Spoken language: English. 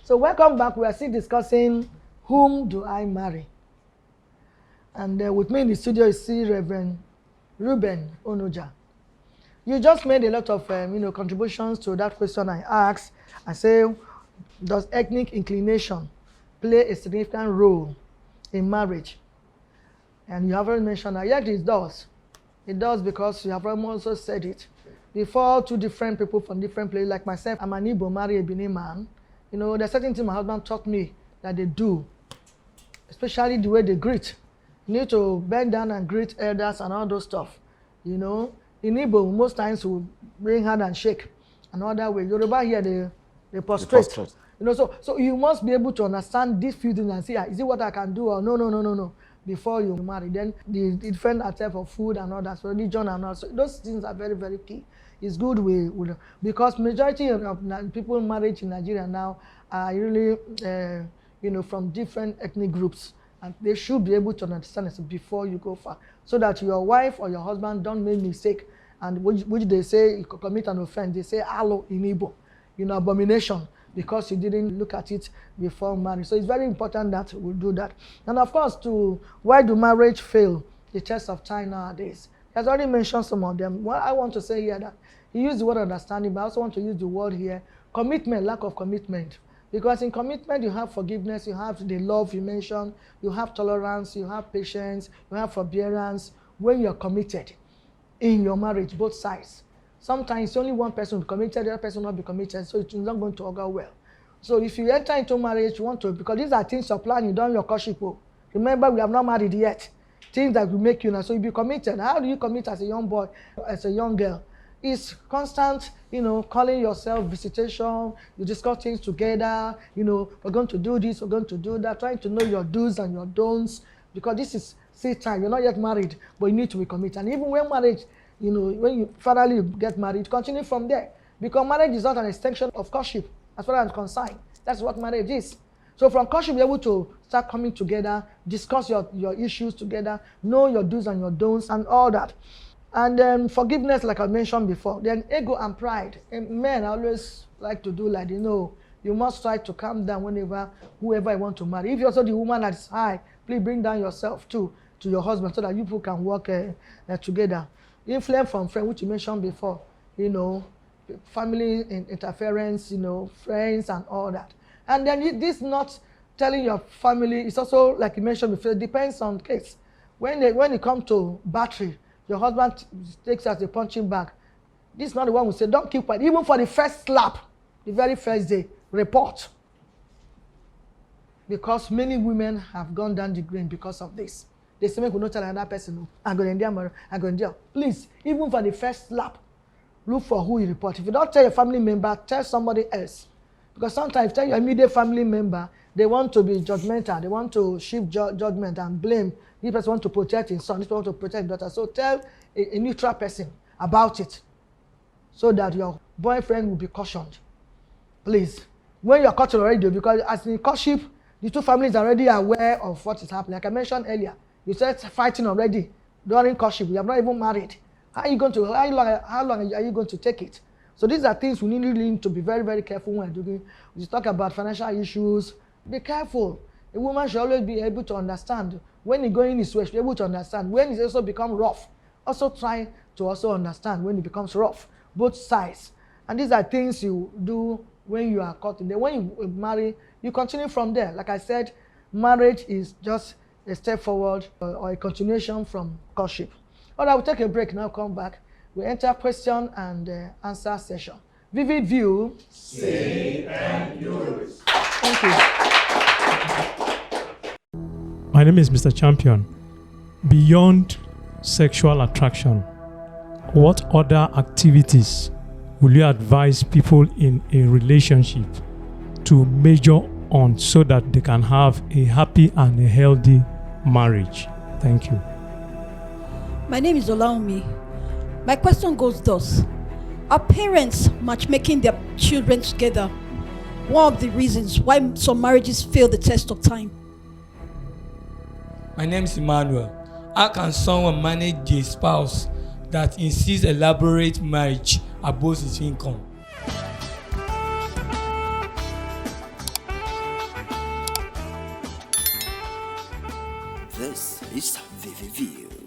So welcome back. We are still discussing whom do I marry? And with me in the studio is Reverend Ruben Onoja. You just made a lot of contributions to that question I asked. I say, does ethnic inclination play a significant role in marriage? And you have already mentioned that, yes, it does. It does because you have also said it. Before, two different people from different places, like myself, I'm an Igbo, married a Benin man. There's certain things my husband taught me that they do, especially the way they greet. You need to bend down and greet elders and all those stuff. In Igbo, most times we bring hand and shake. Another way, Yoruba here, they prostrate. So you must be able to understand these few things and say, is it what I can do or no, before you marry. Then the different aspect of food and all that, so religion and all. So those things are very, very key. It's good because majority of people married in Nigeria now are really, from different ethnic groups, and they should be able to understand it before you go far, so that your wife or your husband don't make mistake, and which they say you commit an offense. They say alo in Igbo, abomination, because you didn't look at it before marriage. So it's very important that we do that. And of course, why do marriage fail the test of time nowadays? He has already mentioned some of them. What I want to say here that he used the word understanding, but I also want to use the word here, commitment, lack of commitment. Because in commitment, you have forgiveness, you have the love you mentioned, you have tolerance, you have patience, you have forbearance. When you're committed in your marriage, both sides. Sometimes only one person will be committed, the other person will not be committed, so it's not going to go well. So if you enter into marriage, you want to, because these are things you're planning, done your courtship. Remember, we have not married yet. Things that will make you now. So you be committed. How do you commit as a young boy, as a young girl? It's constant, calling yourself, visitation, you discuss things together, we're going to do this, we're going to do that, trying to know your do's and your don'ts, because this is seed time. You're not yet married, but you need to be committed. And even when marriage, when you finally get married, continue from there. Because marriage is not an extension of courtship, as far as I'm concerned. That's what marriage is. So from courtship, you're able to start coming together, discuss your issues together, know your do's and your don'ts and all that. And then forgiveness, like I mentioned before. Then ego and pride. And men always like to do like, you must try to calm down whoever you want to marry. If you're also the woman that is high, please bring down yourself too to your husband so that you people can work together. Influence from friends, which you mentioned before, family interference, friends and all that. And then this not telling your family, it's also, like you mentioned before, it depends on case. When it comes to battery, your husband takes as a punching bag. This is not the one who say, don't keep quiet. Even for the first slap, the very first day, report. Because many women have gone down the drain because of this. They say, make we not tell another person, I'm going to do. Please, even for the first slap, look for who you report. If you don't tell your family member, tell somebody else. Because sometimes tell your immediate family member, they want to be judgmental. They want to shift judgment and blame. This person wants to protect his son. This person wants to protect his daughter. So tell a neutral person about it so that your boyfriend will be cautioned. Please. When you're cautioned already, because as in courtship, the two families are already aware of what is happening. Like I mentioned earlier, you started fighting already during courtship. You are not even married. How long are you going to take it? So these are things we really need to be very, very careful when we're doing. We talk about financial issues. Be careful. A woman should always be able to understand. When you go in this way, she should be able to understand. When it also becomes rough, also try to also understand when it becomes rough, both sides. And these are things you do when you are caught. Then when you marry, you continue from there. Like I said, marriage is just a step forward or a continuation from courtship. All right, we'll take a break now, come back. We enter question and answer session. Vivid view. Say and use. Thank you. My name is Mr. Champion. Beyond sexual attraction, what other activities will you advise people in a relationship to major on so that they can have a happy and a healthy marriage? Thank you. My name is Olaomi. My question goes thus. Are parents matchmaking their children together one of the reasons why some marriages fail the test of time? My name is Emmanuel. How can someone manage a spouse that insists elaborate marriage above his income? This is VVView.